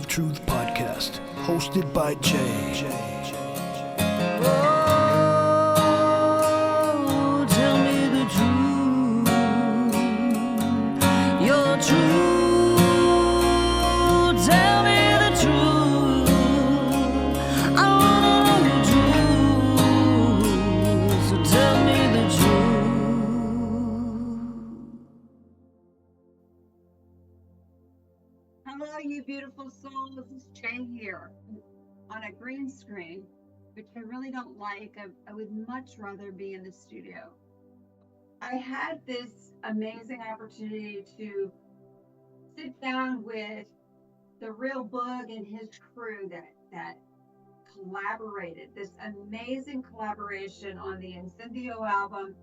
of Truth podcast, hosted by Jay. Oh, tell me the truth, your truth. Tell me the truth. I wanna know the truth. So tell me the truth. Hello, you beautiful souls. This is Jay here on a green screen, which I really don't like. I would much rather be in the studio. I had this amazing opportunity to sit down with the Real Bug and his crew that collaborated, this amazing collaboration on the Incendio album.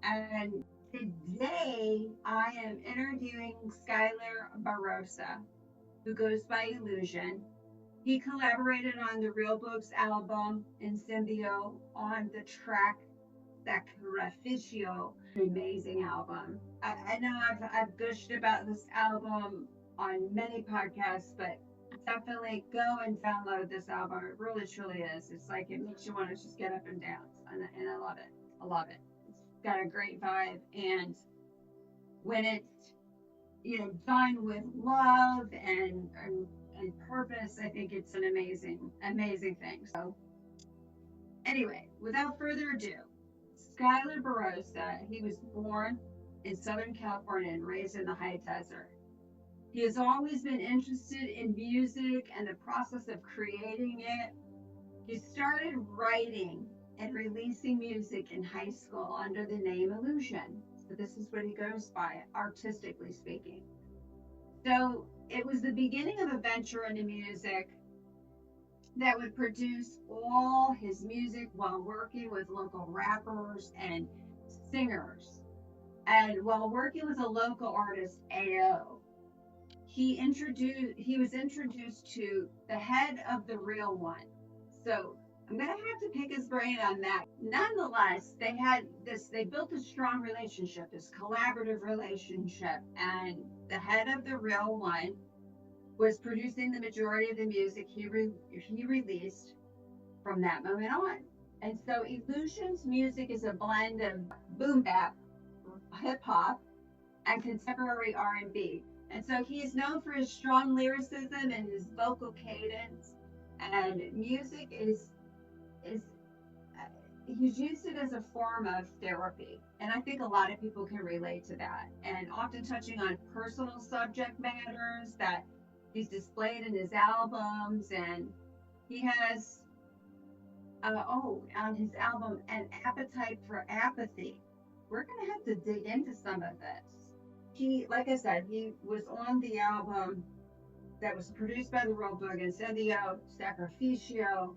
And today I am interviewing Skyler Barroso, who goes by Illusion. He collaborated on the Real Books album Incendio on the track Sacrificio. Amazing album. I know I've gushed about this album on many podcasts, but definitely go and download this album. It really truly is. It's like it makes you want to just get up and dance, and I love it. I love it. It's got a great vibe, and when it's done with love and purpose, I think it's an amazing thing. So anyway, without further ado, Skyler Barroso, he was born in Southern California and raised in the high desert. He has always been interested in music and the process of creating it. He started writing and releasing music in high school under the name Illusion. So this is what he goes by, artistically speaking. So it was the beginning of a venture into music that would produce all his music while working with local rappers and singers. And while working with a local artist, AO, he was introduced to the Head of the Real One. So I'm going to have to pick his brain on that. Nonetheless, they built a strong relationship, this collaborative relationship, and the Head of the Real One was producing the majority of the music he released from that moment on. And so Illusion's music is a blend of boom bap, hip hop, and contemporary R&B. And so he is known for his strong lyricism and his vocal cadence. And music he's used it as a form of therapy. And I think a lot of people can relate to that. And often touching on personal subject matters that he's displayed in his albums. And he has, on his album, An Appetite for Apathy. We're going to have to dig into some of this. Like I said, he was on the album that was produced by the Real Bug, Incendio, Sacrificio,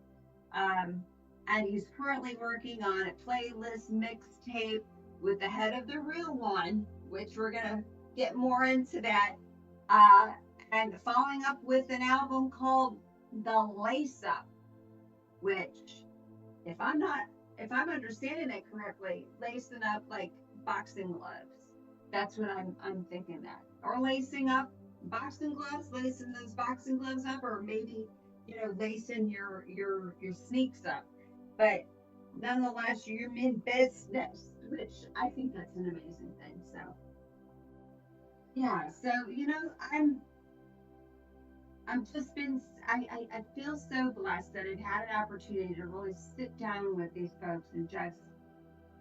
and he's currently working on a playlist mixtape with the Head of the Real One, which we're going to get more into that, and following up with an album called The Lace Up, which, if I'm understanding it correctly, lacing up like boxing gloves. That's what I'm thinking that. Or lacing up boxing gloves, lacing those boxing gloves up, or maybe, lacing your sneaks up. But nonetheless, you're in business, which I think that's an amazing thing. So yeah, so I feel so blessed that I've had an opportunity to really sit down with these folks and just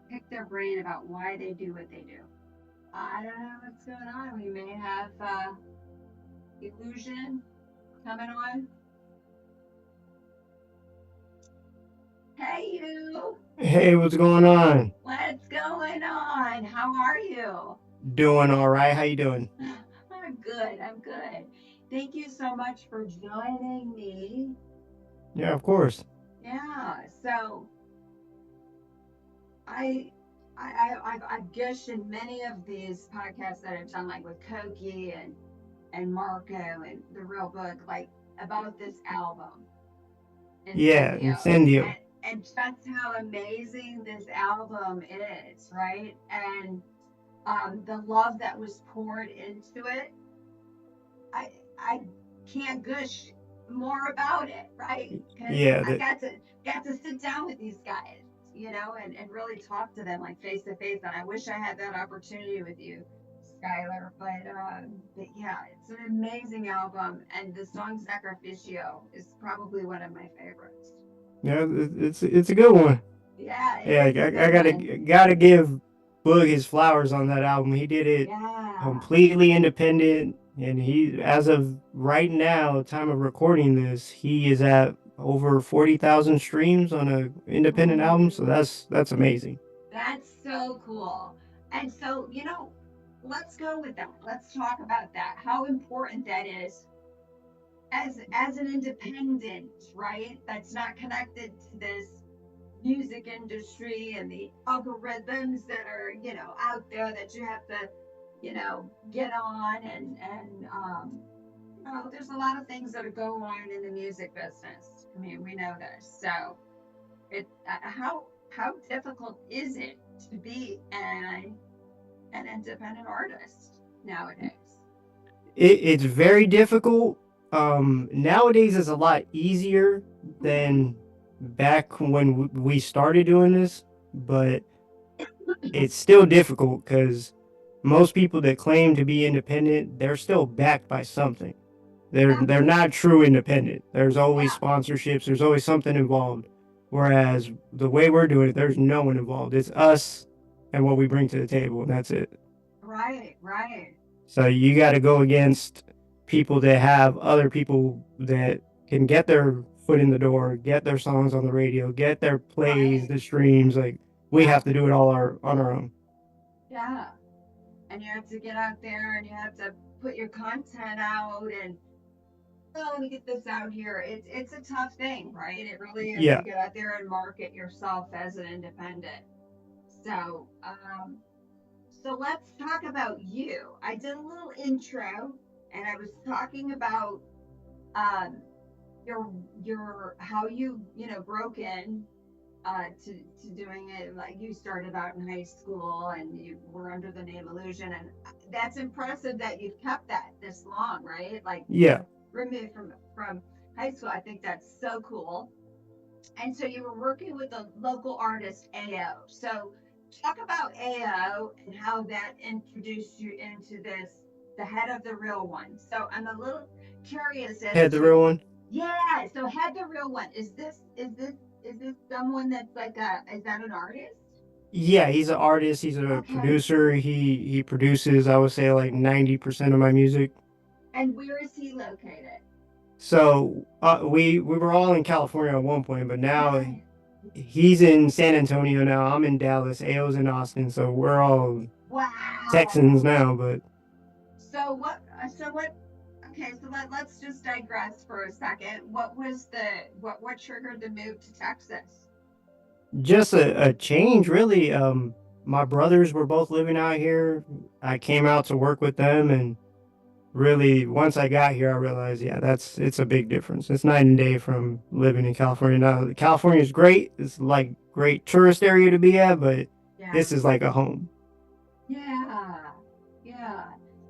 pick their brain about why they do what they do. I don't know what's going on. We may have Illusion coming on. Hey, you. Hey, what's going on? What's going on? How are you? Doing all right. How you doing? I'm good. Thank you so much for joining me. Yeah, of course. Yeah. So I've gushed in many of these podcasts that I've done, like with Koki and Marco and the Real Book, like about this album. Yeah, Incendio. And just how amazing this album is, right? And the love that was poured into it. I can't gush more about it, right? Because Yeah, I got to sit down with these guys, and really talk to them like face to face. And I wish I had that opportunity with you, Skyler. But yeah, it's an amazing album, and the song Sacrificio is probably one of my favorites. yeah, it's a good one. Yeah, it Yeah, is a I good one. gotta give Boog his flowers on that album. He did it Yeah. completely independent, and he, as of right now, time of recording this, he is at over 40,000 streams on a independent album. So Ooh, that's amazing. that's so cool. And so, let's go with that. Let's talk about that. How important that is as an independent, right? That's not connected to this music industry and the algorithms that are, out there that you have to, get on and there's a lot of things that go on in the music business. I mean, we know this. So, how difficult is it to be an independent artist nowadays? It's very difficult. Nowadays it's a lot easier than back when we started doing this, but it's still difficult because most people that claim to be independent, they're still backed by something. Yeah, They're not true independent. There's always yeah, sponsorships. There's always something involved. Whereas the way we're doing it, there's no one involved. It's us and what we bring to the table, and that's it. right, right. So you got to go against people that have other people that can get their foot in the door, get their songs on the radio, get their plays, Right. the streams. Like we Yeah. have to do it all on our own. Yeah. And you have to get out there and you have to put your content out and let me get this out here. It's a tough thing, right? It really is to Yeah. get out there and market yourself as an independent. So, so let's talk about you. I did a little intro and I was talking about um your how you broke in to doing it. Like you started out in high school and you were under the name Illusion, and that's impressive that you've kept that this long, right? Like Yeah. removed from high school. I think that's so cool. And so you were working with a local artist, AO. So talk about AO and how that introduced you into the Head of the Real One. So I'm a little curious as Head the to, real one. yeah. So Head the Real One, is this someone that's like is that an artist? Yeah, he's an artist. He's a Okay. producer. He produces, I would say, like 90% of my music. And where is he located? So we were all in California at one point, but now Right. he's in San Antonio now. I'm in Dallas. AO's in Austin. So we're all Texans Wow. now. But So what? So what? Okay, so let's just digress for a second. What triggered the move to Texas? just a change, really. My brothers were both living out here. I came out to work with them, and really, once I got here, I realized, yeah, it's a big difference. It's night and day from living in California. Now, California is great. It's like great tourist area to be at, but Yeah, this is like a home. yeah, yeah.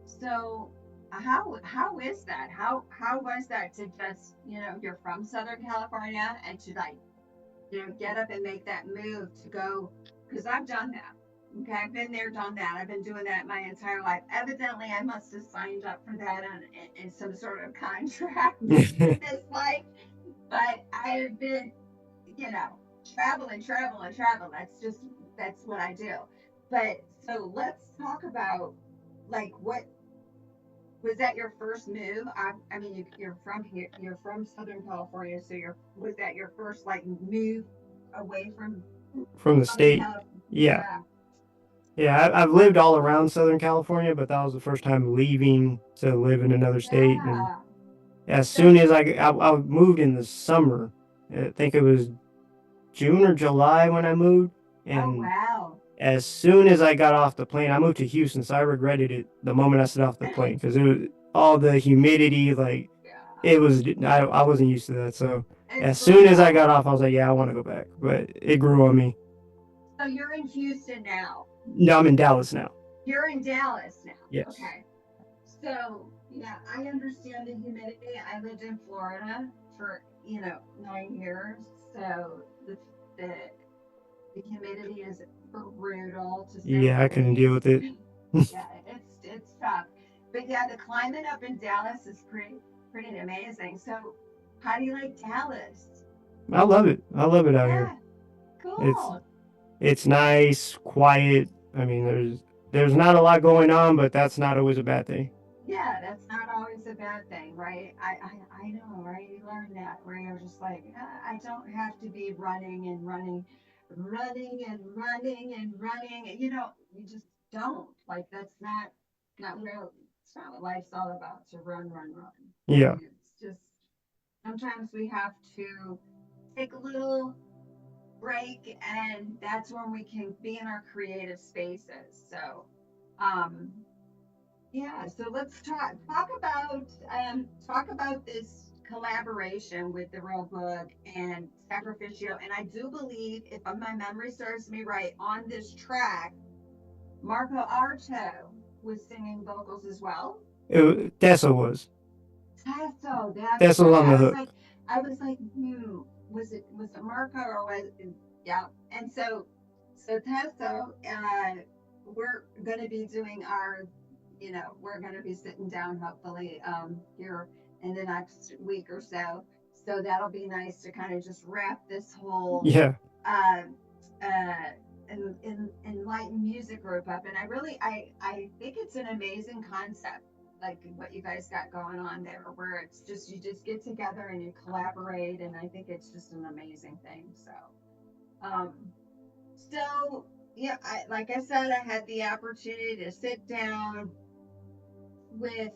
So how is that? How was that to just you're from Southern California and to like get up and make that move to go, because I've done that. Okay, I've been there, done that. I've been doing that my entire life. Evidently, I must have signed up for that in some sort of contract in this life. But I've been, you know, travel. That's what I do. But so let's talk about like what was that your first move? I mean, you're from here. You're from Southern California, so was that your first like move away from From the Southern state. California? Yeah. Yeah, Yeah, I've lived all around Southern California, but that was the first time leaving to live in another state. And yeah. as So, soon as I moved in the summer, I think it was June or July when I moved. oh And wow. as soon as I got off the plane, I moved to Houston, so I regretted it the moment I set off the plane because it was all the humidity. Like Yeah, it was, I wasn't used to that. So it's as soon as I brutal. got off, I was like, yeah, I want to go back. But it grew on me. So you're in Houston now. No, I'm in Dallas now. You're in Dallas now. Yes. Okay. So Yeah, I understand the humidity. I lived in Florida for, 9 years. So the the humidity is brutal to say Yeah, the I couldn't deal least. with it. Yeah, it's tough. But yeah, the climate up in Dallas is pretty amazing. So how do you like Dallas? I love it. I love it out here. Yeah, It's cool. it's nice, quiet. I mean, there's not a lot going on, but that's not always a bad thing. Yeah, that's not always a bad thing, right? I know, right? You learn that where you're just like, I don't have to be running and running, running and running and running. You just don't. Like that's not real. It's not what life's all about. To run, run, run, Yeah. right? It's just sometimes we have to take a little break, and that's when we can be in our creative spaces. So, um, yeah, so let's talk about this collaboration with the Real Book and Sacrificial. And I do believe, if my memory serves me right, on this track, Marco Arto was singing vocals as well. Tessa was. Tasso, that's Tessa was right. on the hook. Was it Marco or was it, yeah. And so Tasso, we're gonna be doing we're gonna be sitting down hopefully here in the next week or so. So that'll be nice to kind of just wrap this whole Yeah. uh uh enlightened music group up. And I think it's an amazing concept, like what you guys got going on there, where it's just you just get together and you collaborate, and I think it's just an amazing thing. Um so yeah, like I said, I had the opportunity to sit down with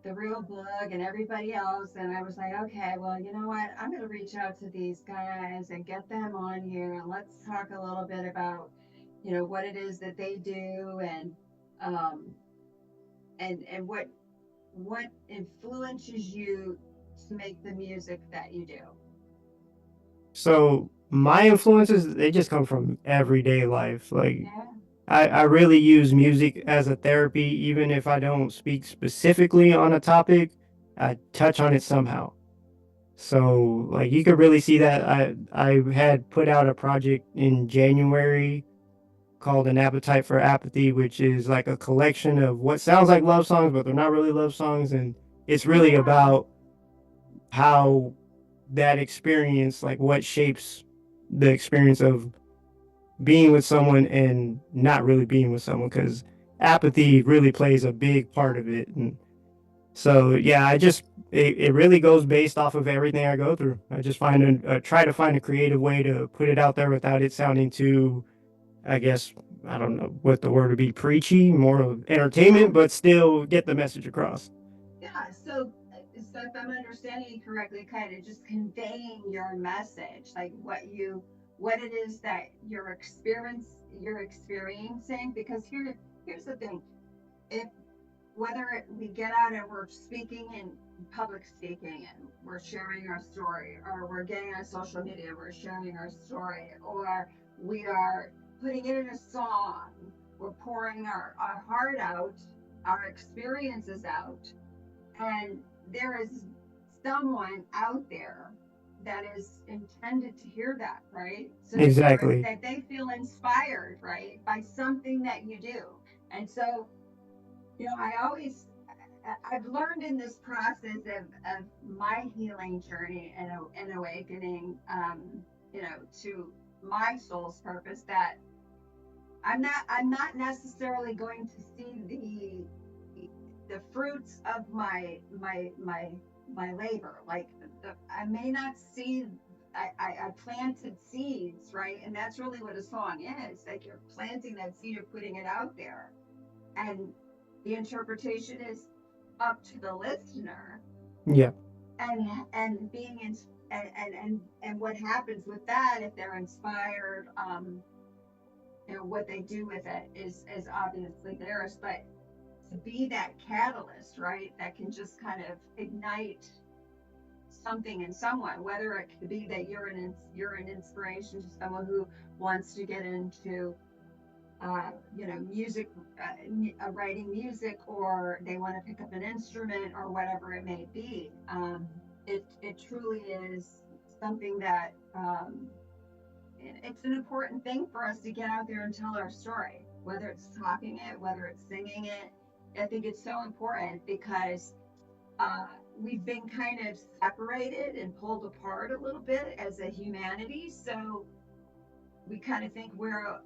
the Real Book and everybody else, and I was like, okay, well, you know what, I'm going to reach out to these guys and get them on here, and let's talk a little bit about what it is that they do, um and what influences you to make the music that you do. So my influences, they just come from everyday life. Like Yeah. I really use music as a therapy, even if I don't speak specifically on a topic, I touch on it somehow. So like you could really see that I had put out a project in January called An Appetite for Apathy, which is like a collection of what sounds like love songs, but they're not really love songs. And it's really Yeah. about how that experience, like what shapes the experience of being with someone and not really being with someone, because apathy really plays a big part of it. And so, yeah, it really goes based off of everything I go through. I just try to find a creative way to put it out there without it sounding too, I guess, I don't know what the word would be, preachy, more of Yeah. entertainment, but still get the message across. Yeah, so if I'm understanding you correctly, kind of just conveying your message, like what it is that you're experiencing. Because here's the thing: if we get out and we're speaking in public speaking and we're sharing our story, or we're getting on social media, we're sharing our story, or we are putting it in a song, we're pouring our heart out, our experiences out, and there is someone out there that is intended to hear that, right? So that Exactly. they feel inspired, right, by something that you do. And so, I've learned in this process of my healing journey and awakening, to my soul's purpose, that I'm not necessarily going to see the fruits of my labor. Like I may not see. I planted seeds, right? And that's really what a song is. Like you're planting that seed, you're putting it out there, and the interpretation is up to the listener, Yeah. and being in and what happens with that, if they're inspired, what they do with it is obviously theirs. But to be that catalyst, right, that can just kind of ignite something in someone, whether it could be that you're an inspiration to someone who wants to get into music, writing music, or they want to pick up an instrument or whatever it may be. It truly is something that it's an important thing for us to get out there and tell our story, whether it's talking it, whether it's singing it. I think it's so important because uh, we've been kind of separated and pulled apart a little bit as a humanity. So we kind of think we're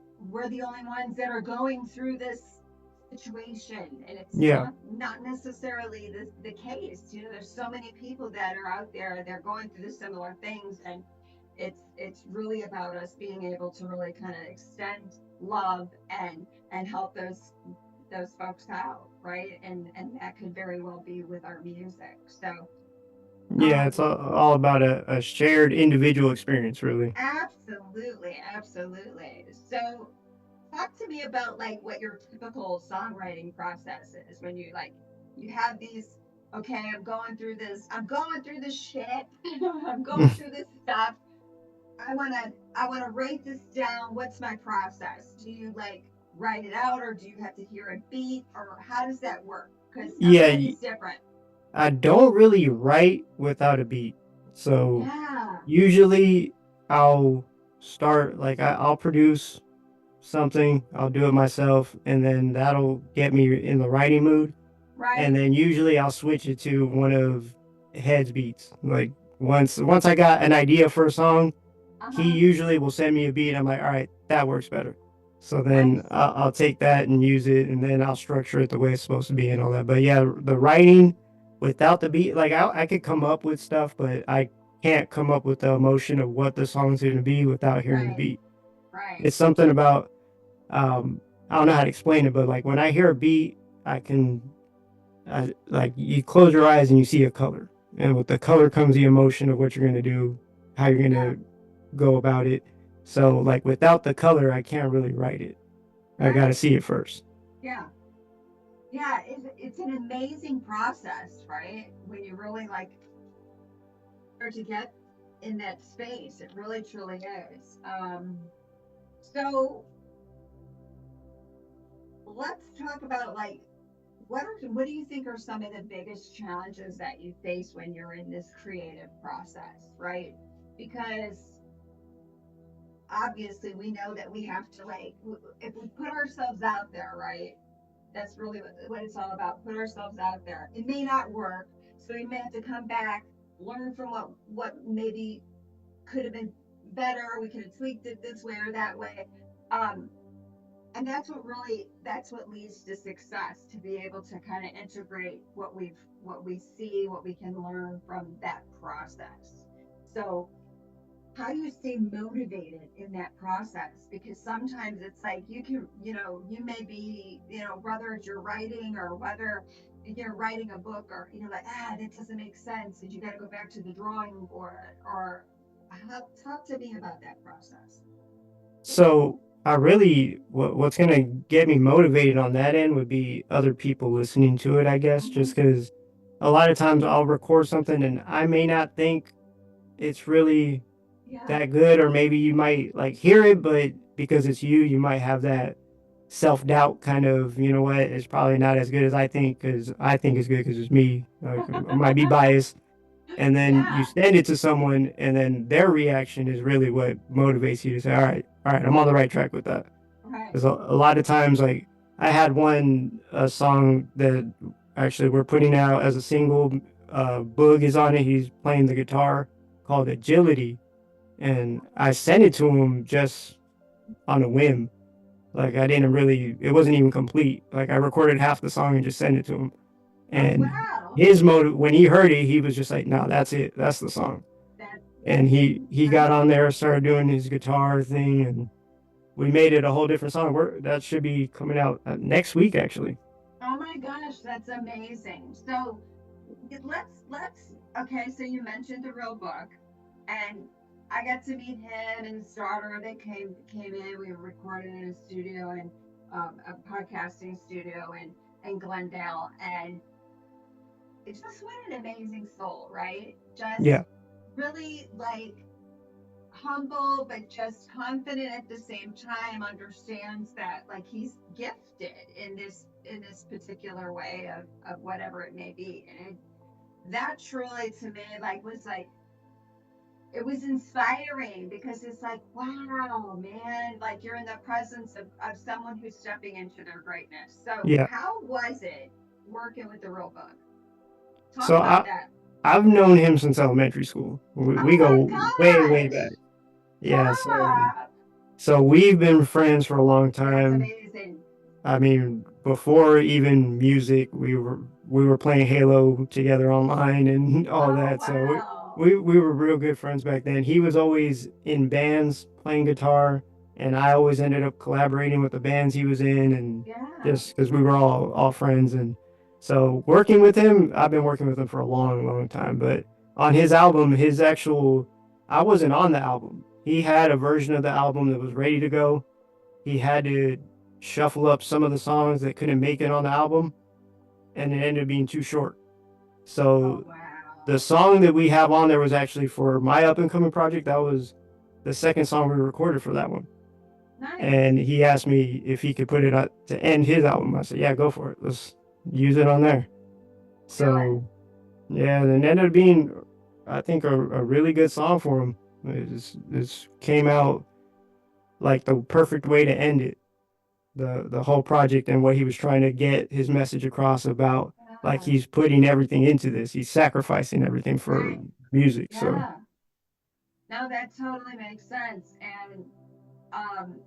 the only ones that are going through this situation, and it's Yeah. not necessarily the case. There's so many people that are out there, they're going through the similar things, and it's really about us being able to really kind of extend love and help those folks out, right? And that could very well be with our music. So Yeah, it's all about a shared individual experience, really. absolutely, absolutely. So talk to me about like what your typical songwriting process is when you have these, okay, I'm going through this shit. I'm going through this stuff. I wanna write this down. What's my process? Do you like write it out, or do you have to hear a beat, or how does that work? Because Yeah, everybody's different. I don't really write without a beat. So Yeah. usually I'll start, like, I'll produce something, I'll do it myself, and then that'll get me in the writing mood. And Right. then usually I'll switch it to one of Head's beats. Like once I got an idea for a song, he Uh-huh. usually will send me a beat. I'm like, all right, that works better. So then Nice. I'll take that and use it, and then I'll structure it the way it's supposed to be and all that. But yeah, the writing without the beat, like I could come up with stuff, but I can't come up with the emotion of what the song's going to be without hearing the Right. beat. Right. It's something about I don't know how to explain it, but like when I hear a beat, I can like you close your eyes and you see a color, and with the color comes the emotion of what you're gonna do, how you're Yeah. gonna go about it. So like without the color, I can't really write it. I gotta Right. see it first. Yeah. Yeah. It's an amazing process, right? When you really like start to get in that space, it really truly is. So let's talk about like what do you think are some of the biggest challenges that you face when you're in this creative process, right? Because obviously we know that we have to like if we put ourselves out there, right? That's really what it's all about. Put ourselves out there. It may not work, so we may have to come back, learn from what maybe could have been better. We could have tweaked it this way or that way. Um, and that's what leads to success, to be able to kind of integrate what we see, what we can learn from that process. So how do you stay motivated in that process? Because sometimes it's like you may be, whether it's your writing or whether you're writing a book, or like, that doesn't make sense, and you got to go back to the drawing board, or talk to me about that process. So I really what's gonna get me motivated on that end would be other people listening to it, I guess, Hmm. just because a lot of times I'll record something and I may not think it's really Yeah. that good, or maybe you might like hear it, but because it's you might have that self-doubt kind of, you know what, it's probably not as good as I think, because I think it's good because it's me. Like, I might be biased. And then you Yeah. send it to someone, and then their reaction is really what motivates you to say, all right, I'm on the right track with that. Right. Because a lot of times, like, I had one a song that actually we're putting out as a single. Boog is on it. He's playing the guitar, called Agility, and I sent it to him just on a whim. Like I didn't really, it wasn't even complete. Like I recorded half the song and just sent it to him. Oh And wow. his motive, when he heard it, he was just like, "No, that's it. That's the song." And That's he got on incredible. there, started doing his guitar thing, and we made it a whole different song. That should be coming out next week, actually. Oh my gosh, that's amazing. So let's okay, so you mentioned the real book, and I got to meet him and his daughter. They came in. We recorded in a studio, and a podcasting studio in Glendale, and it's just what an amazing soul, right? Just Yeah. really like humble but just confident at the same time, understands that like he's gifted in this particular way of whatever it may be. And that truly to me like was like it was inspiring because it's like, wow, man, like you're in the presence of someone who's stepping into their greatness. So Yeah. how was it working with the real book? Talk So about that. I've known him since elementary school. We Oh my go way gosh. back. Yeah. Stop. So we've been friends for a long That's time. amazing. I mean, before even music, we were playing Halo together online and all Oh that. So wow. we were real good friends back then. He was always in bands playing guitar, and I always ended up collaborating with the bands he was in, and Yeah. just because we were all friends. And so working with him, I've been working with him for a long time. But on his album, I wasn't on the album. He had a version of the album that was ready to go. He had to shuffle up some of the songs that couldn't make it on the album, and it ended up being too short. Oh So wow. the song that we have on there was actually for my up and coming project. That was the second song we recorded for that one. Nice. And he asked me if he could put it on to end his album. I said, yeah, go for it. Let's use it on there. So yeah, and it ended up being, I think, a really good song for him. It came out like the perfect way to end it. The whole project and what he was trying to get his message across about, like Yeah. he's putting everything into this, he's sacrificing everything for Right. music. So Yeah. No, that totally makes sense. And um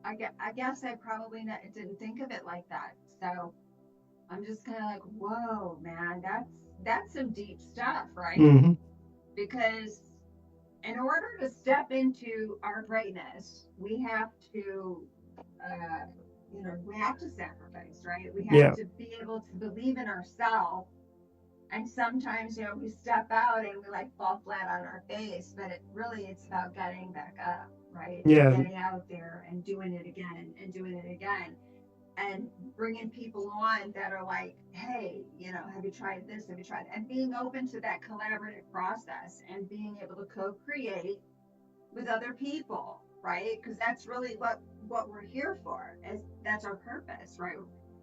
I guess I probably didn't think of it like that. So I'm just kind of like, whoa, man, that's some deep stuff, right? mhm. Because in order to step into our greatness, we have to, uh, we have to sacrifice, right? We have Yeah, to be able to believe in ourselves. And sometimes, we step out and we like fall flat on our face, but it's about getting back up, right? And yeah, getting out there and doing it again and doing it again and bringing people on that are like, hey, have you tried this? Have you tried? And being open to that collaborative process and being able to co-create with other people, right? Because that's really what we're here for. Is that's our purpose, right?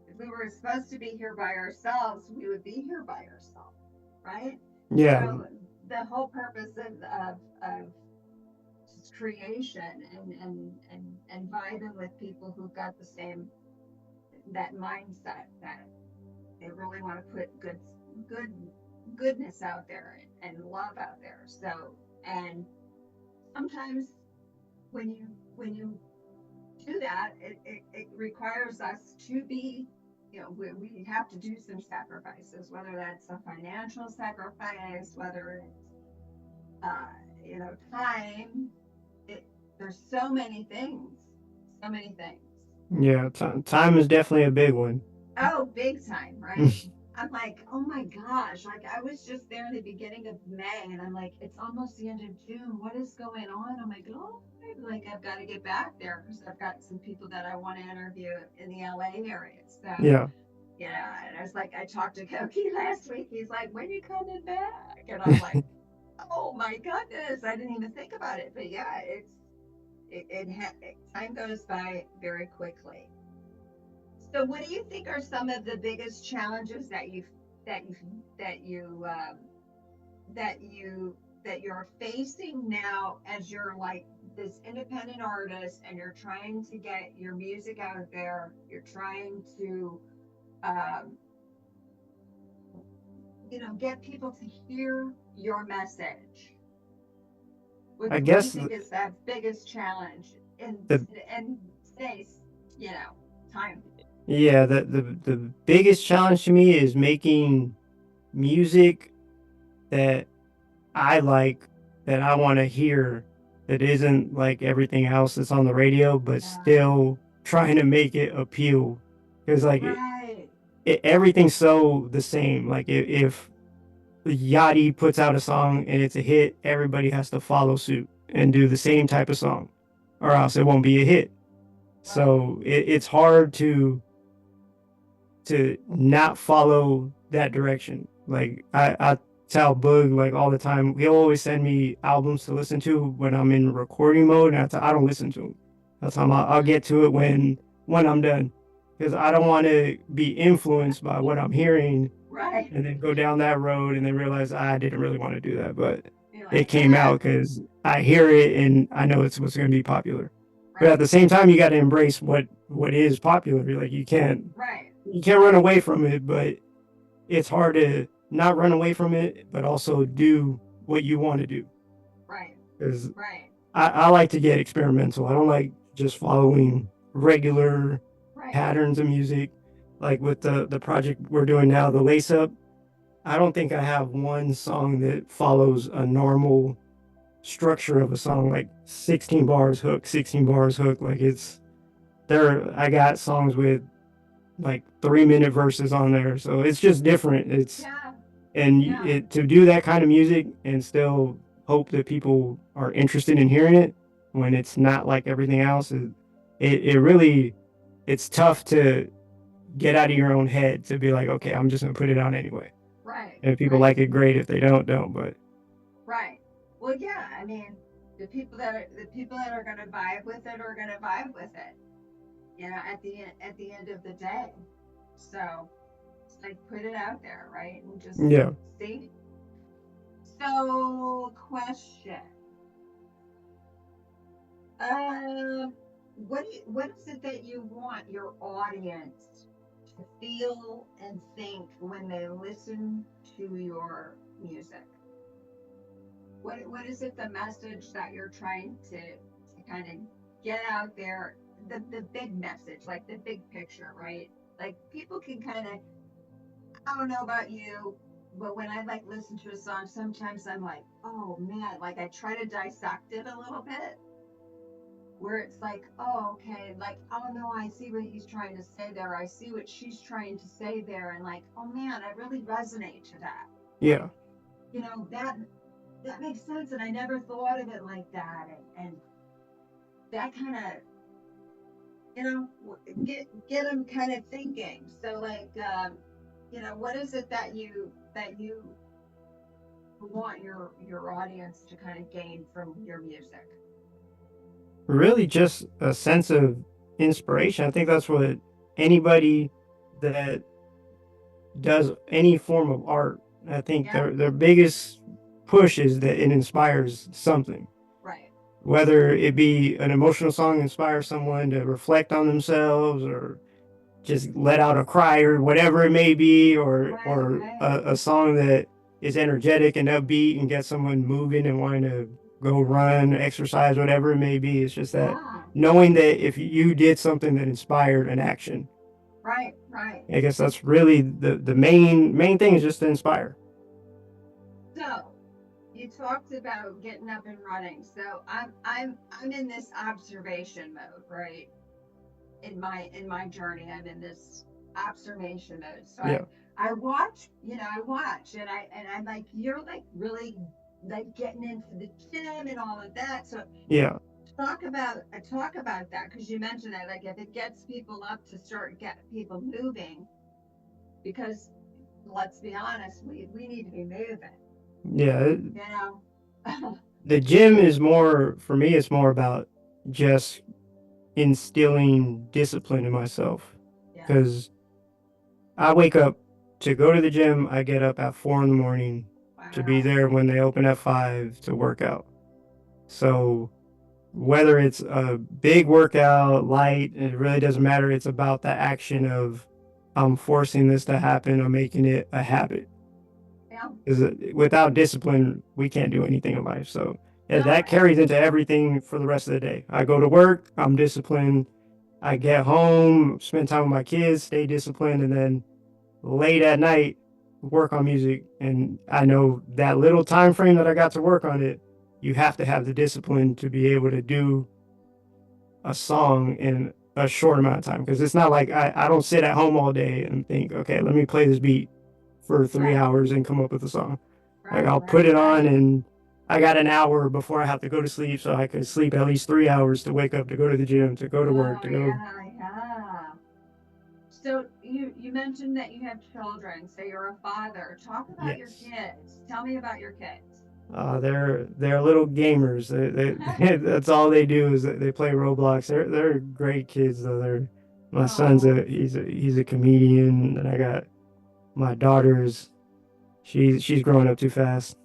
If we were supposed to be here by ourselves, we would be here by ourselves, right? yeah, So the whole purpose of just creation and vibing with people who've got the same that mindset that they really want to put good goodness out there and love out there. So and sometimes when you do that, it requires us to be, we have to do some sacrifices, whether that's a financial sacrifice, whether it's time. There's so many things, so many things. yeah. Time is definitely a big one. Oh, big time, right? I'm like, oh my gosh, like I was just there in the beginning of May and I'm like, it's almost the end of June. What is going on? I'm like, oh, like I've got to get back there because I've got some people that I want to interview in the LA area. So, Yeah, and I was like, I talked to Koki last week. He's like, when are you coming back? And I'm like, oh my goodness, I didn't even think about it. But yeah, time goes by very quickly. So, what do you think are some of the biggest challenges that you that you that you that you're facing now as you're like this independent artist and you're trying to get your music out there? You're trying to, um, get people to hear your message. I What do you guess think is that biggest challenge in the in today's time? yeah the biggest challenge to me is making music that I like, that I want to hear, that isn't like everything else that's on the radio, but Yeah. still trying to make it appeal. Because like Right. everything's so the same. Like if Yachty puts out a song and it's a hit, everybody has to follow suit and do the same type of song, or else it won't be a hit. Right. So it's hard to not follow that direction. Like I tell Boog like all the time. He'll always send me albums to listen to when I'm in recording mode, and I don't listen to them. That's how I'll get to it when I'm done, because I don't want to be influenced by what I'm hearing Right. and then go down that road and then realize I didn't really want to do that, but You're it like, came "Ah." out because I hear it and I know it's what's going to be popular. But Right. at the same time, you got to embrace what is popular. Like you can't Right. run away from it, but it's hard to not run away from it, but also do what you want to do. Right. Because Right. I like to get experimental. I don't like just following regular Right. patterns of music. Like with the project we're doing now, the Lace Up, I don't think I have one song that follows a normal structure of a song, like 16 bars hook, 16 bars hook. Like it's there. I got songs with like 3-minute verses on there, so it's just different. It's Yeah. and Yeah. it to do that kind of music and still hope that people are interested in hearing it when it's not like everything else. It really it's tough to get out of your own head to be like, okay, I'm just gonna put it out anyway. Right. And if people like it, great. If they don't. But Right. Well, yeah. I mean, the people that are going to vibe with it are going to vibe with it. You know, at the end of the day. So it's like put it out there, right? And just yeah, see. So, question. What is it that you want your audience to feel and think when they listen to your music? What is it, the message that you're trying to kind of get out there? The big message, like the big picture, right? Like people can kind of, I don't know about you, but when I like listen to a song, sometimes I'm like, oh man, like I try to dissect it a little bit, where it's like, oh, okay, like, oh no, I see what he's trying to say there. I see what she's trying to say there. And like, oh man, I really resonate to that. yeah. You know, that makes sense. And I never thought of it like that. And that kind of, you know, get them kind of thinking. So like, you know, what is it that you want your audience to kind of gain from your music? Really, just a sense of inspiration. I think that's what anybody that does any form of art, I think Yeah. their biggest push is that it inspires something. Right. Whether it be an emotional song inspire someone to reflect on themselves or just let out a cry or whatever it may be, or Right. a song that is energetic and upbeat and get someone moving and wanting to go run, exercise, whatever it may be. It's just that Yeah. knowing that if you did something that inspired an action, Right. Right. I guess that's really the main thing, is just to inspire. So you talked about getting up and running. So I'm in this observation mode, right? In my journey, I'm in this observation mode. So Yeah. I watch, and I'm like, you're like really like getting into the gym and all of that. So Yeah. talk about that, because you mentioned that, like if it gets people up to start get people moving, because let's be honest, we need to be moving, Yeah. you know. The gym is more, for me, it's more about just instilling discipline in myself. Yeah. Because I wake up to go to the gym, I get up at 4 in the morning to be Wow. there when they open at 5 to work out. So whether it's a big workout, light, it really doesn't matter. It's about the action of I'm forcing this to happen. I'm making it a habit. Yeah. Because without discipline, we can't do anything in life. So yeah, No, that carries into everything for the rest of the day. I go to work, I'm disciplined. I get home, spend time with my kids, stay disciplined, and then late at night, work on music. And I know that little time frame that I got to work on it, you have to have the discipline to be able to do a song in a short amount of time. Because it's not like I don't sit at home all day and think, okay, let me play this beat for 3 Right. hours and come up with a song. Like right, I'll right, put it on right. and I got an hour before I have to go to sleep, so I could sleep at least 3 hours to wake up, to go to the gym, to go to work, Oh to go. yeah, yeah. So you mentioned that you have children, so you're a father. Talk about your Yes. kids. Tell me about your kids. They're little gamers. That's all they do is they play Roblox. They're great kids though. My son's Oh, he's a comedian, and I got my daughter's she's growing up too fast.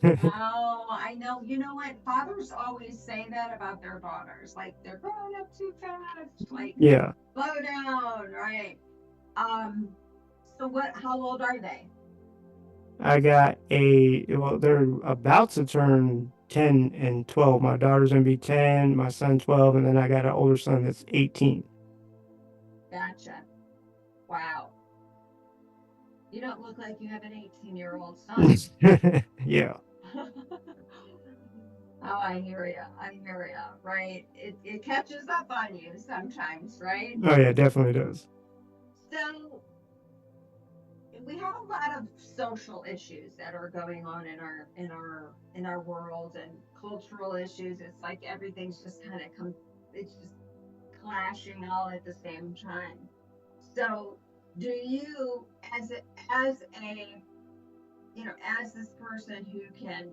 oh, I know. You know what? Fathers always say that about their daughters. Like they're growing up too fast. Like Yeah, slow down, right? Um. So what? How old are they? I got they're about to turn 10 and 12. My daughter's gonna be 10, my son 12, and then I got an older son that's 18. Gotcha. Wow. You don't look like you have an 18-year-old son. Yeah. Oh, I hear you. I hear you. Right. It catches up on you sometimes, right? Oh yeah, definitely does. So we have a lot of social issues that are going on in our world and cultural issues. It's like everything's just kind of it's just clashing all at the same time. So do you as a you know as this person who can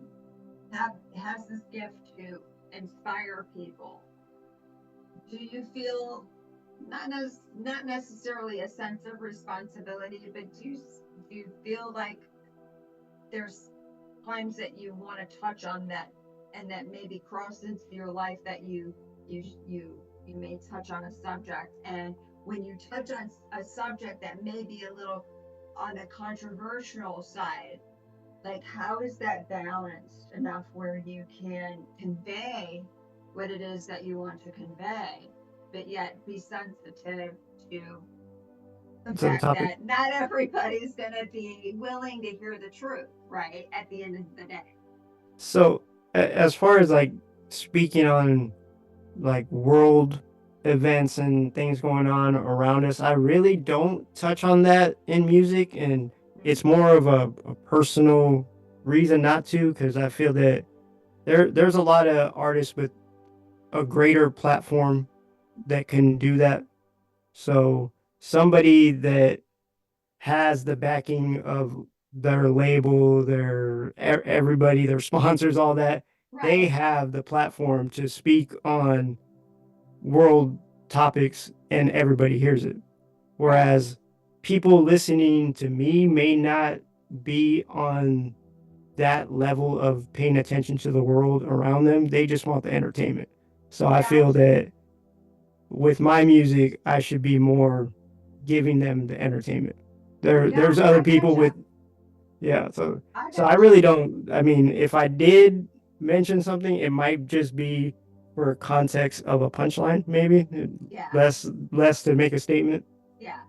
has this gift to inspire people, do you feel not necessarily a sense of responsibility, but do you feel like there's times that you want to touch on that and that maybe cross into your life that you may touch on a subject, and when you touch on a subject that may be a little on the controversial side, like how is that balanced enough where you can convey what it is that you want to convey, but yet be sensitive to the To the fact topic. that not everybody's going to be willing to hear the truth, right? At the end of the day. So as far as like speaking on like world events and things going on around us, I really don't touch on that in music, and it's more of a personal reason not to, because I feel that there's a lot of artists with a greater platform that can do that. So somebody that has the backing of their label, everybody, their sponsors, all that, they Right. have the platform to speak on world topics and everybody hears it. Right. Whereas people listening to me may not be on that level of paying attention to the world around them. They just want the entertainment. So I feel Gotcha. that with my music, I should be more giving them the entertainment. Yeah, There's other I people with gotcha. yeah, I so I really gotcha. don't. I mean, if I did mention something, it might just be for context of a punchline, maybe Yeah. less to make a statement. Yeah.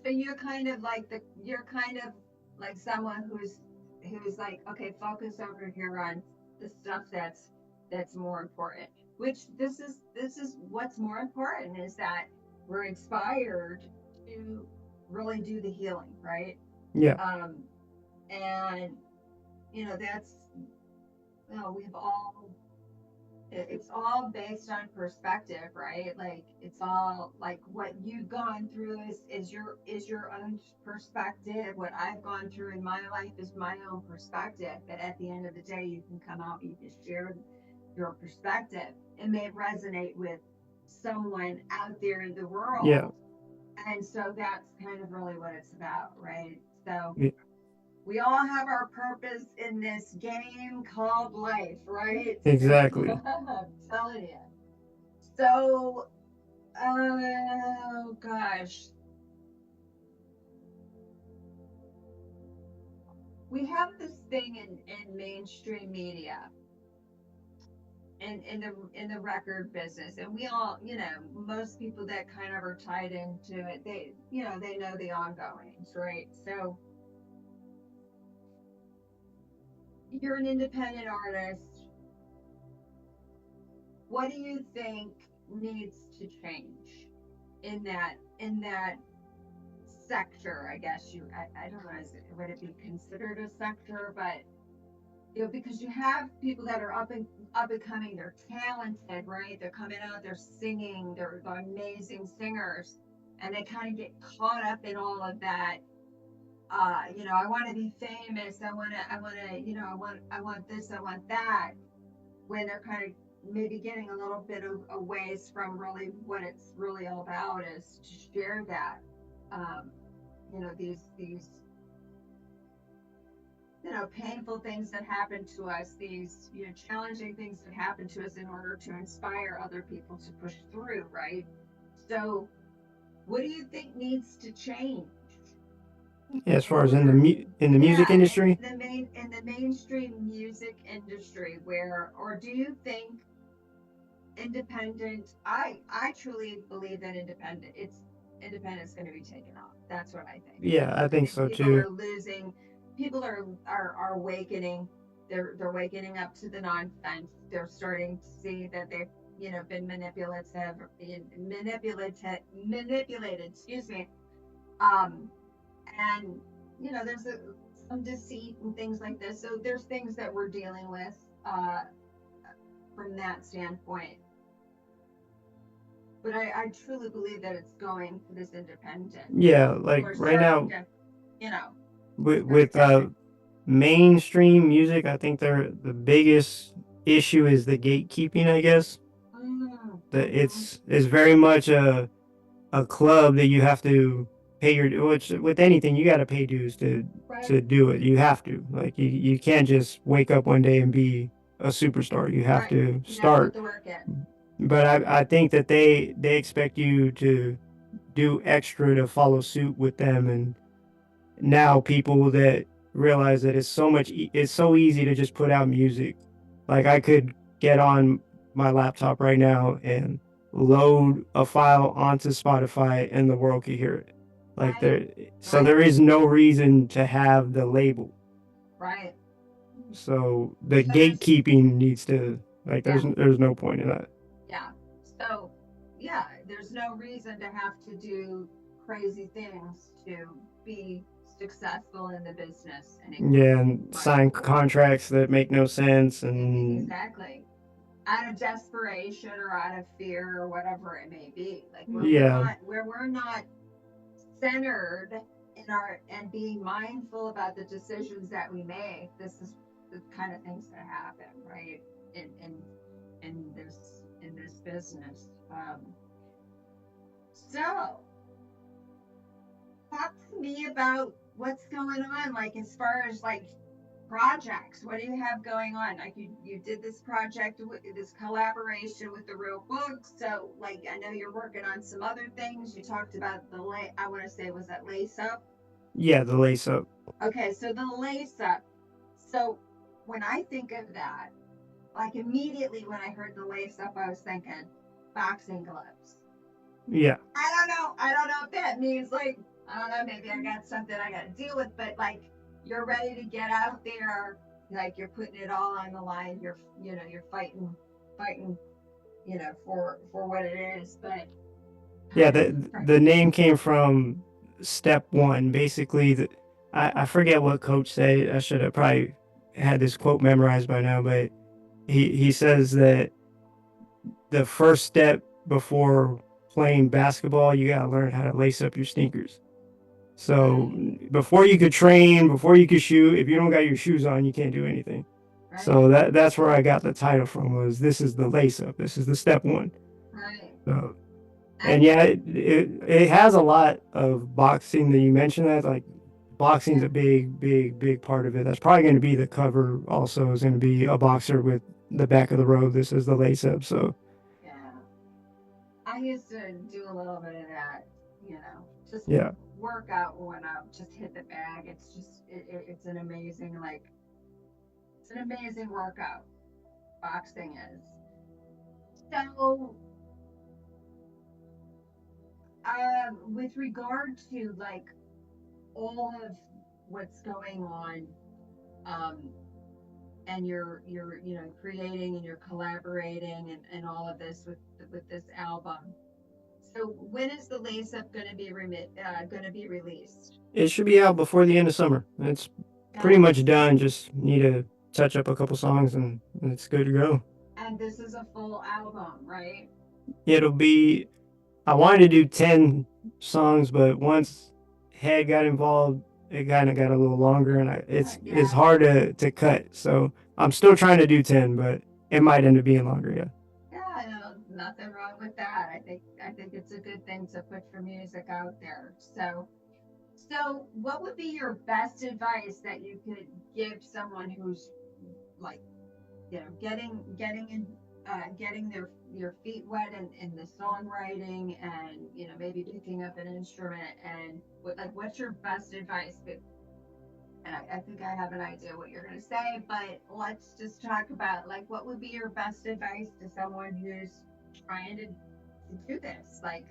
So you're kind of like someone who's like, okay, focus over here on the stuff that's more important. Which this is what's more important is that we're inspired to really do the healing, right? Yeah, Um, and that's we've all it's all based on perspective, right? Like it's all like what you've gone through is your own perspective. What I've gone through in my life is my own perspective. But at the end of the day, you can come out, you can share your perspective. It may resonate with someone out there in the yeah, world. And so that's kind of really what it's about, right? So yeah, we all have our purpose in this game called life, right? exactly. I'm telling you. So, oh gosh, we have this thing in mainstream media and in the record business, and we all, most people that kind of are tied into it, they know the ongoings, right? So you're an independent artist. What do you think needs to change in that sector? I guess I don't know, would it be considered a sector? But because you have people that are up and coming, they're talented, right? They're coming out, they're singing, they're amazing singers, and they kind of get caught up in all of that. I want to be famous. I want to, I want this, I want that. When they're kind of maybe getting a little bit of a ways from really what it's really all about is to share that, these painful things that happen to us, these, challenging things that happen to us in order to inspire other people to push through, right? So, what do you think needs to change? As far as in the music industry? In the mainstream music industry, or do you think independent? I truly believe that independent's going to be taken off. That's what I think. Yeah, I think so People too. are losing. People are awakening. They're wakening up to the nonsense. They're starting to see that they've been manipulated. Excuse me. And there's some deceit and things like this. So there's things that we're dealing with from that standpoint. But I truly believe that it's going for this independent. Yeah, like right now, with mainstream music, I think the biggest issue is the gatekeeping, I guess. That it's very much a club that you have to pay which with anything you got to pay dues to do it. You have to, like, you can't just wake up one day and be a superstar. You have to start. But I think that they expect you to do extra to follow suit with them, and now people that realize that it's so easy to just put out music. Like, I could get on my laptop right now and load a file onto Spotify and the world could hear it. Like, there is no reason to have the label. Right. So the gatekeeping needs to, like, there's no point in that. Yeah. So there's no reason to have to do crazy things to be successful in the business anymore. Yeah, and sign contracts that make no sense, and exactly, out of desperation or out of fear or whatever it may be. Like, we're not centered in and being mindful about the decisions that we make. This is the kind of things that happen, right? In this business. So talk to me about what's going on, like, as far as like projects. What do you have going on? Like, you did this project with this collaboration with the Real Book. So, like, I know you're working on some other things. You talked about I want to say, was that Lace Up? Yeah, the Lace Up. Okay, so the Lace Up. So when I think of that, like, immediately when I heard the Lace Up, I was thinking boxing gloves. Yeah. I don't know if that means, like, I don't know, maybe I got something I got to deal with, but like, you're ready to get out there, like, you're putting it all on the line. You're fighting, for what it is. But yeah, the name came from step one. Basically, I forget what coach said. I should have probably had this quote memorized by now, but he says that the first step before playing basketball, you gotta learn how to lace up your sneakers. So before you could train, before you could shoot, if you don't got your shoes on, you can't do anything. Right. So that's where I got the title from. This is the lace up. This is the step one. Right. So, and yeah, it has a lot of boxing that you mentioned. That, like, boxing's a big part of it. That's probably going to be the cover. Also, is going to be a boxer with the back of the road. This is the lace up. So. Yeah. I used to do a little bit of that. Just workout when I just hit the bag. It's just it's an amazing workout. Boxing is. So with regard to, like, all of what's going on, and you're creating and you're collaborating and all of this with this album. So when is the Lace Up going to be released? It should be out before the end of summer. It's pretty much done. Just need to touch up a couple songs and it's good to go. And this is a full album, right? It'll be I wanted to do 10 songs, but once Head got involved, it kind of got a little longer, and it's Yeah. hard to cut. So I'm still trying to do 10, but it might end up being longer. Yeah. Yeah, no, nothing wrong with that. I think it's a good thing to put your music out there. So what would be your best advice that you could give someone who's like, getting their feet wet in the songwriting, and maybe picking up an instrument, and what's your best advice? But and I think I have an idea what you're going to say, but let's just talk about, like, what would be your best advice to someone who's trying to do this? Like,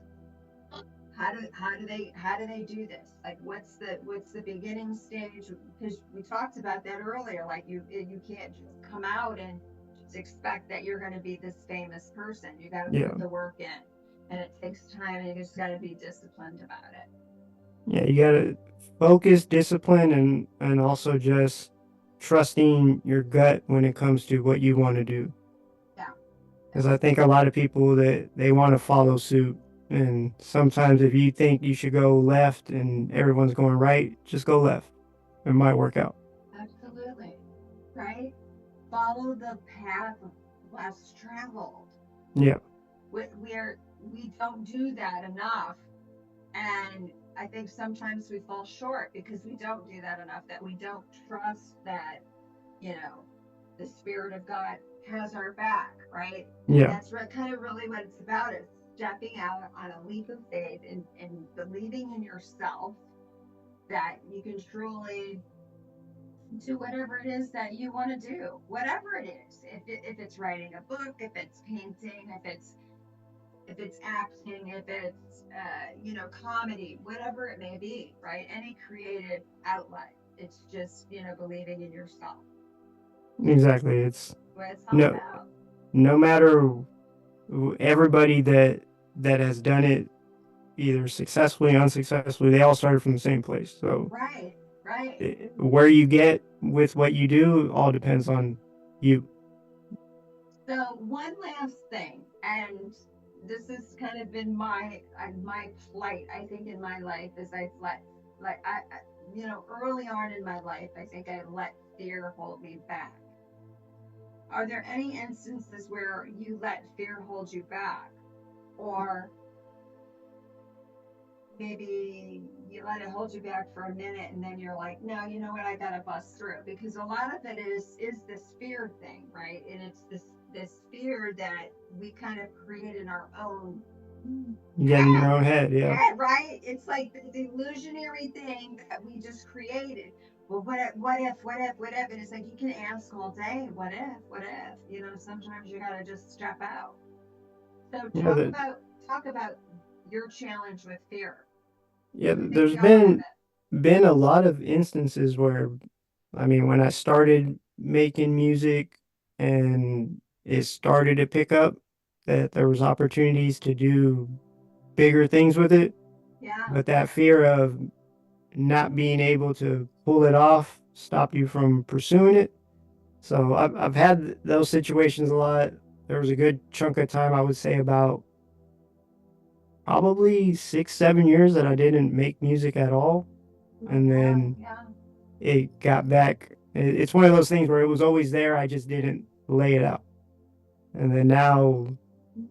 how do they do this? Like, what's the beginning stage? Because we talked about that earlier. Like, you can't just come out and just expect that you're going to be this famous person. You got to Yeah. put the work in, and it takes time, and you just got to be disciplined about it. Yeah, you gotta focus, discipline, and also just trusting your gut when it comes to what you want to do. Yeah. Because I think a lot of people that they want to follow suit, and sometimes if you think you should go left and everyone's going right, just go left. It might work out. Absolutely. Right? Follow the path less traveled. Yeah, We don't do that enough, and I think sometimes we fall short because we don't do that enough. That we don't trust that you know the Spirit of God has our back, right? And yeah, that's kind of really what it's about: is stepping out on a leap of faith, and believing in yourself that you can truly to whatever it is that you want to do, whatever it is. If it's writing a book, if it's painting, if it's acting, if it's comedy, whatever it may be, right? Any creative outlet. It's just believing in yourself. exactly. It's What it's all no, about. no matter everybody that has done it either successfully, unsuccessfully, they all started from the same place. So Right, right. where you get with what you do all depends on you. So one last thing, and this has kind of been my plight. I think in my life is I've let like early on in my life, I think I let fear hold me back. Are there any instances where you let fear hold you back, or maybe you let it hold you back for a minute, and then you're like, no, you know what, I gotta bust through? Because a lot of it is this fear thing, right? And it's this fear that we kind of create in our own You get in your head. own head. Yeah, Yeah, right. It's like the illusionary thing that we just created. Well, what if? And it's like you can ask all day, what if? Sometimes you gotta just step out. So yeah. talk about your challenge with fear. Yeah. I think There's we all have been a lot of instances where, I mean, when I started making music and it started to pick up, that there was opportunities to do bigger things with it, it. Yeah. but that fear of not being able to pull it off stopped you from pursuing it. So I've had those situations a lot. There was a good chunk of time, I would say about probably 6, 7 years that I didn't make music at all. Oh, And wow. then Yeah. it got back. It's one of those things where it was always there. I just didn't lay it out. And then now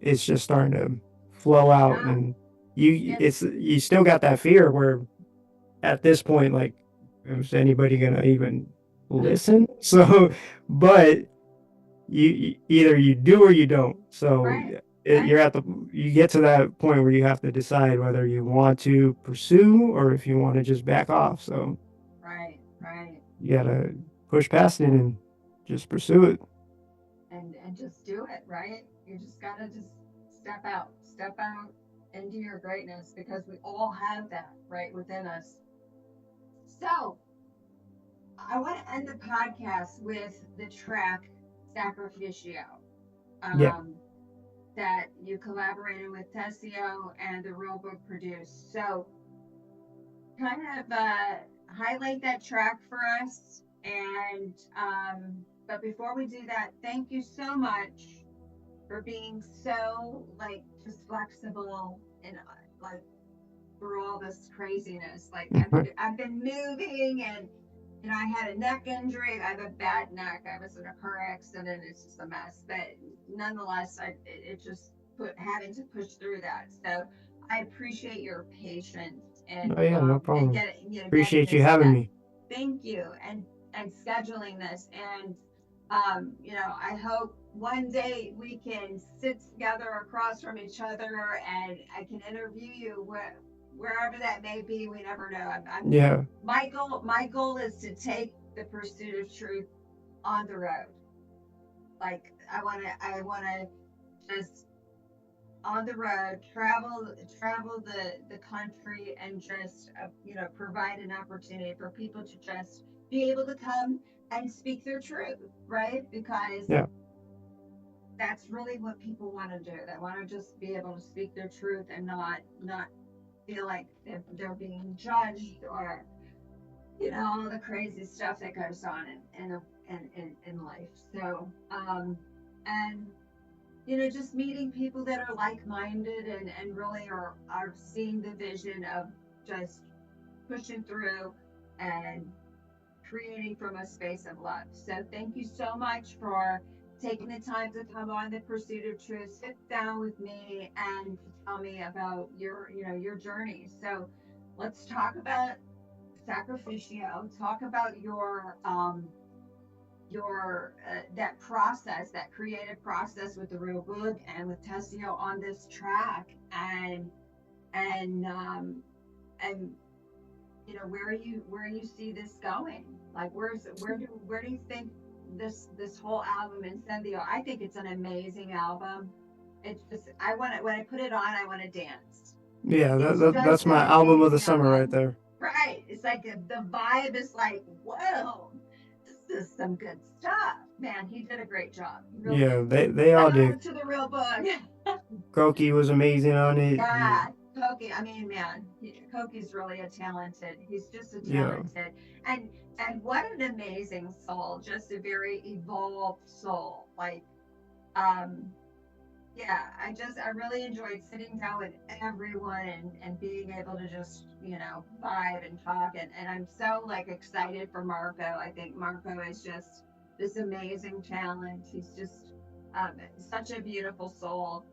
it's just starting to flow out. Yeah. And Yes. you still got that fear where at this point, like, is anybody going to even listen? So, but either you do or you don't. So Right. Right. you get to that point where you have to decide whether you want to pursue or if you want to just back off. So Right. Right. you gotta push past it and just pursue it. And just do it. Right. You just gotta just step out into your greatness, because we all have that right within us. So I want to end the podcast with the track Sacrificio. Yeah. Um, that you collaborated with Tessio and the Real Book produced. So kind of highlight that track for us. And but before we do that, thank you so much for being so, like, just flexible and like through all this craziness. Like Mhm. I've been moving, and I had a neck injury. I have a bad neck. I was in a car accident. It's just a mess. But nonetheless, it just put having to push through that. So I appreciate your patience Oh yeah, no and problem. getting Appreciate you this having set. me. Thank you, and scheduling this. And I hope one day we can sit together across from each other, and I can interview you wherever that may be. We never know. Yeah. My goal is to take the pursuit of truth on the road. Like I want to just on the road travel the country, and just provide an opportunity for people to just be able to come and speak their truth, right? Because Yeah. that's really what people want to do. They want to just be able to speak their truth and not feel like they're being judged, or all the crazy stuff that goes on in life. So and just meeting people that are like-minded, and really are seeing the vision of just pushing through and creating from a space of love. So thank you so much for taking the time to come on the pursuit of truth, sit down with me, and to tell me about your journey. So let's talk about sacrificio. Talk about your that process, that creative process with the real book and with Tessio on this track, and where you see this going. Like where do you think this whole album, Incendio? I think it's an amazing album. It's just when I put it on, I want to dance. Yeah, It's that's just an my album of the amazing summer right album. there. Right. It's like the vibe is like, whoa, this is some good stuff. Man, he did a great job. He really Yeah, did. they all Shout did. out to the real book. Koki was amazing on it. Yeah, Koki. I mean, man, Koki's really a talented. He's just a Yeah, talented, and and what an amazing soul. Just a very evolved soul. Like, um, yeah, I really enjoyed sitting down with everyone, and being able to just vibe and talk, and I'm so like excited for Marco. I think Marco is just this amazing talent. He's just such a beautiful soul,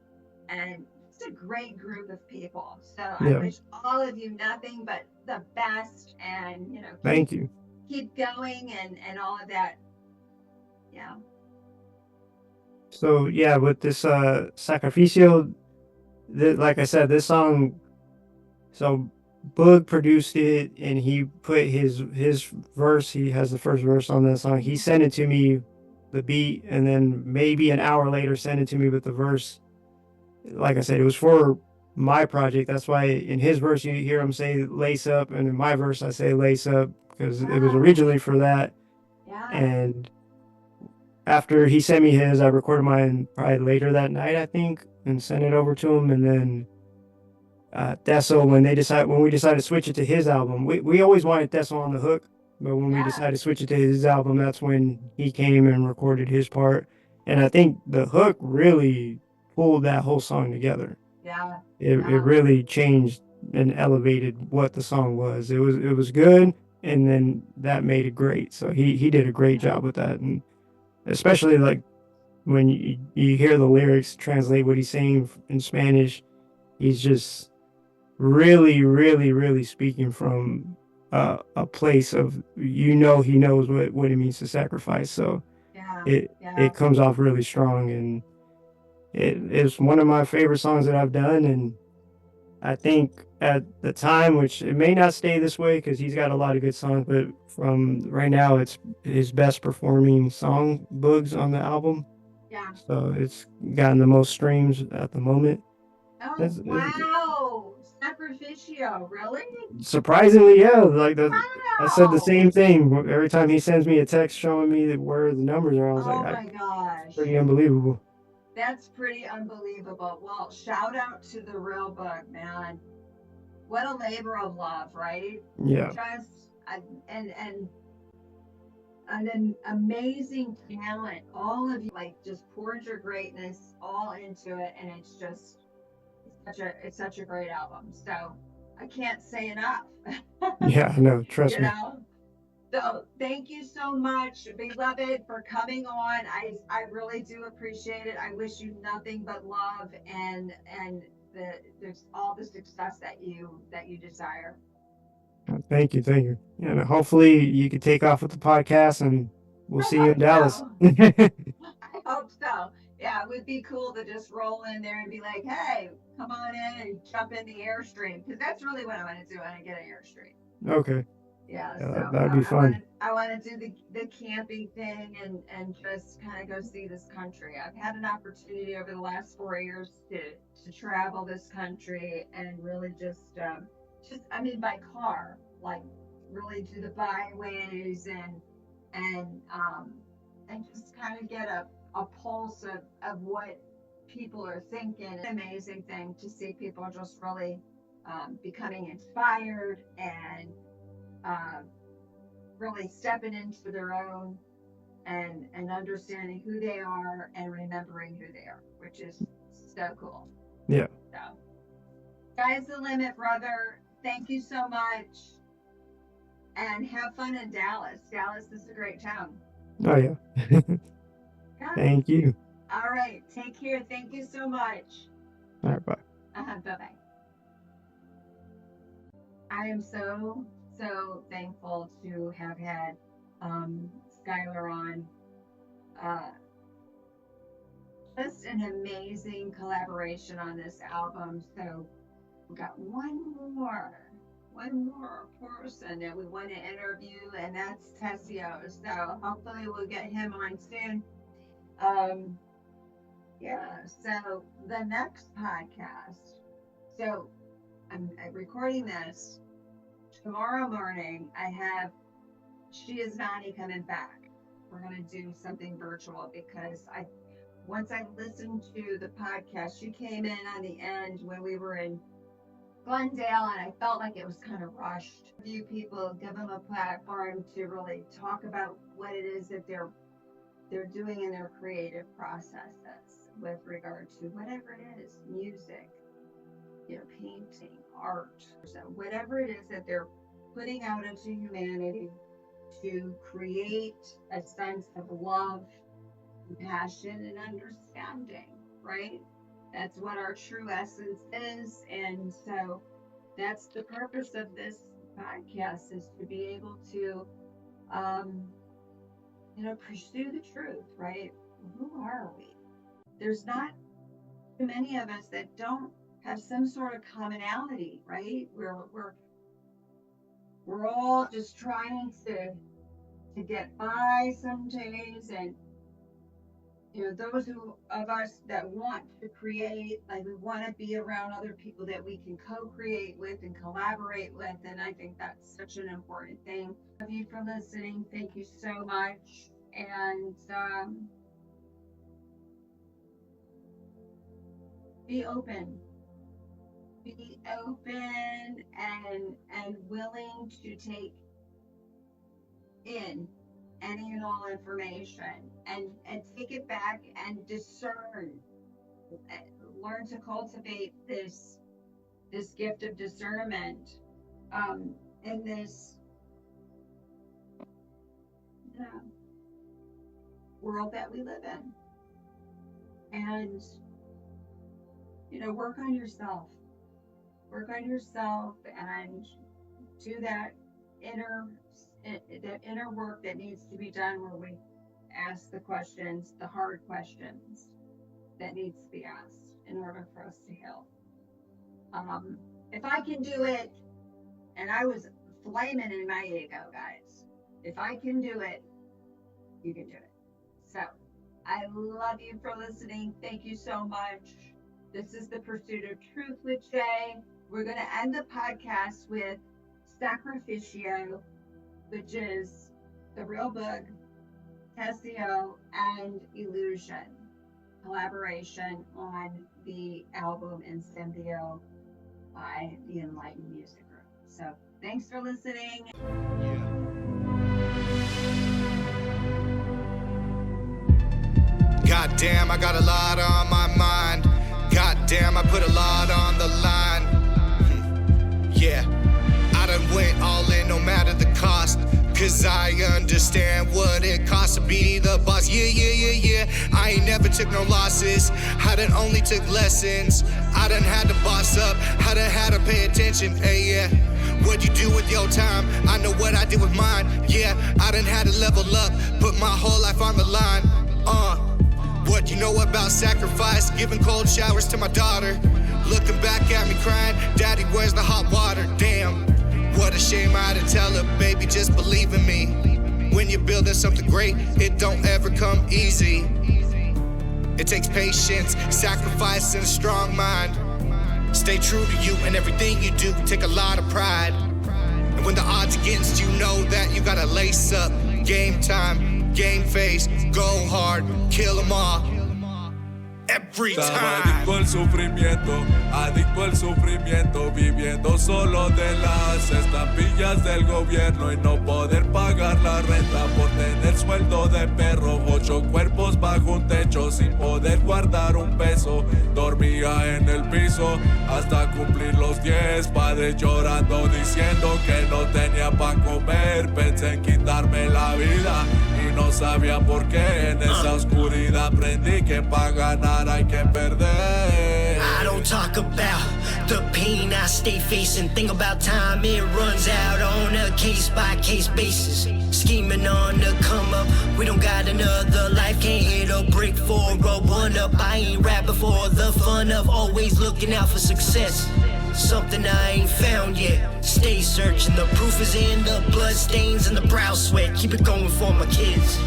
and it's a great group of people. So I yeah. wish all of you nothing but the best, and Thank you. keep going, and all of that. Yeah. So yeah, with this Sacrificio, like I said, this song. So Boog produced it, and he put his verse. He has the first verse on that song. He sent it to me, the beat, and then maybe an hour later sent it to me with the verse. Like I said, it was for my project. That's why in his verse you hear him say lace up, and in my verse I say lace up because it was Yeah. originally for that. Yeah. And after he sent me his, I recorded mine probably later that night, I think, and sent it over to him. And then Deso, when we decided to switch it to his album, we always wanted Deso on the hook, but when we Yeah. decided to switch it to his album, that's when he came and recorded his part. And I think the hook really pulled that whole song together. Yeah. It Yeah. really changed and elevated what the song was. It was good, and then that made it great. So he did a great job with that, and especially like when you hear the lyrics translate what he's saying in Spanish, he's just really, really, really speaking from a place of he knows what it means to sacrifice. So Yeah. it Yeah. it comes off really strong, and it is one of my favorite songs that I've done. And I think at the time, which it may not stay this way because he's got a lot of good songs, but from right now, it's his best performing song, Boogs, on the album. Yeah. So it's gotten the most streams at the moment. Oh, It's wow. Sacrificio, really? surprisingly, yeah. I said the Wow. same thing every time he sends me a text showing me where the numbers are. I was like, Oh I, my gosh. pretty unbelievable. That's pretty unbelievable. Well, shout out to the real book, man. What a labor of love, right? Yeah, Just and an amazing talent. All of you like just poured your greatness all into it, and it's it's such a great album. So I can't say enough. Yeah, no, trust You me. know. So thank you so much, beloved, for coming on. I really do appreciate it. I wish you nothing but love and there's all the success that you desire. Thank you, thank you. And hopefully you can take off with the podcast, and we'll I see you in hope Dallas. so. I hope so. Yeah, it would be cool to just roll in there and be like, hey, come on in and jump in the Airstream, because that's really what I want to do when I get an Airstream. Okay. Yeah, Yeah, so that'd be fun. I want to do the camping thing and just kind of go see this country. I've had an opportunity over the last 4 years to travel this country and really just I mean by car, like really do the byways and just kind of get a pulse of what people are thinking. It's an amazing thing to see people just really becoming inspired and really stepping into their own and understanding who they are and remembering who they are, which is so cool. Yeah. So, sky's the limit, brother. Thank you so much. And have fun in Dallas. Dallas is a great town. Oh, yeah. Yeah. Thank you. All right. Take care. Thank you so much. All right, bye. Bye-bye. I am so thankful to have had Skyler on. Just an amazing collaboration on this album. So we got one more person that we want to interview, and that's Tessio. So hopefully we'll get him on soon. Yeah, so the next podcast. So I'm recording this tomorrow morning. I have She Is Nani coming back. We're gonna do something virtual because once I listened to the podcast, she came in on the end when we were in Glendale, and I felt like it was kind of rushed. A few people, give them a platform to really talk about what it is that they're doing in their creative processes with regard to whatever it is, music, painting, art, so whatever it is that they're putting out into humanity to create a sense of love, compassion, and understanding, right? That's what our true essence is. And so that's the purpose of this podcast, is to be able to, pursue the truth, right? Who are we? There's not too many of us that don't have some sort of commonality, right? We're all just trying to get by some days, and those of us that want to create, like we want to be around other people that we can co-create with and collaborate with, and I think that's such an important thing. Thank you for listening. Thank you so much, and be open and willing to take in any and all information and take it back and discern, learn to cultivate this gift of discernment in this world that we live in. And work on yourself and do that inner work that needs to be done, where we ask the questions, the hard questions that needs to be asked in order for us to heal. If I can do it, and I was flaming in my ego, guys, if I can do it, you can do it. So I love you for listening. Thank you so much. This is The Pursuit of Truth with Jay. We're going to end the podcast with Sacrificio, which is the real book, Tessio and Illusion collaboration on the album Incendio by the Enlightened Music Group. So thanks for listening. God damn, I got a lot on my mind. God Damn, I put a lot on the line. Yeah, I done went all in no matter the cost. Cause I understand what it costs to be the boss. Yeah. I ain't never took no losses. I done only took lessons. I done had to boss up. I done had to pay attention. Hey, yeah. What you do with your time? I know what I did with mine. Yeah, I done had to level up. Put my whole life on the line. What you know about sacrifice? Giving cold showers to my daughter. Looking back at me crying. Daddy, where's the hot water? Damn. What a shame I had to tell her, baby, just believe in me. When you're building something great, it don't ever come easy. It takes patience, sacrifice, and a strong mind. Stay true to you and everything you do, take a lot of pride. And when the odds against you, know that you gotta lace up. Game time, game face, go hard, kill them all. Every time. Adicto al sufrimiento, viviendo solo de las estampillas del gobierno y no poder pagar la renta por tener sueldo de perro. 8 cuerpos bajo un techo sin poder guardar un peso. Dormía en el piso hasta cumplir los 10. Padres llorando diciendo que no tenía pa' comer. Pensé en quitarme la vida y no sabía por qué. En esa oscuridad aprendí que pa' ganar hay que perder. I don't talk about the pain I stay facing. Think about time, it runs out on a case-by-case basis. Scheming on the come up, we don't got another life. Can't hit a brick for a one-up. I ain't rapping for the fun of always looking out for success. Something I ain't found yet. Stay searching, the proof is in the blood stains and the brow sweat. Keep it going for my kids.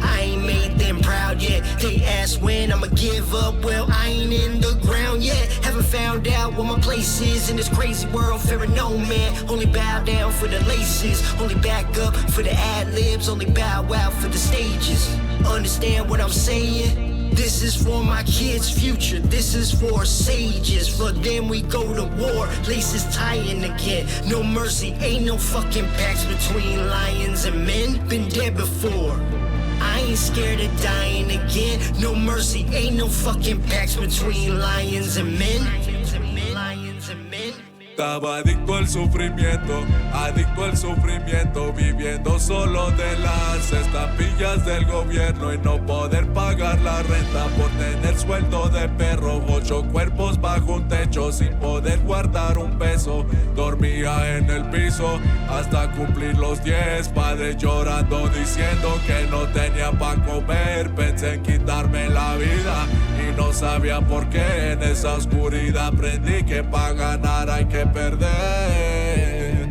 I ain't made them proud yet. They ask when I'ma give up. Well, I ain't in the ground yet. Haven't found out what my place is in this crazy world. Fearing no man. Only bow down for the laces. Only back up for the ad-libs. Only bow out for the stages. Understand what I'm saying? This is for my kids' future. This is for sages. For them we go to war. Laces tying again. No mercy. Ain't no fucking pacts between lions and men. Been dead before. I ain't scared of dying again. No mercy, ain't no fucking pacts between lions and men. Lions and men. Estaba adicto al sufrimiento, viviendo solo de las estampillas del gobierno y no poder pagar la renta por tener sueldo de perro. 8 cuerpos bajo un techo sin poder guardar un peso. Dormía en el piso hasta cumplir los 10. Padres llorando diciendo que no tenía pa' comer. Pensé en quitarme la vida y no sabía por qué. En esa oscuridad aprendí que pa' ganar hay que perder.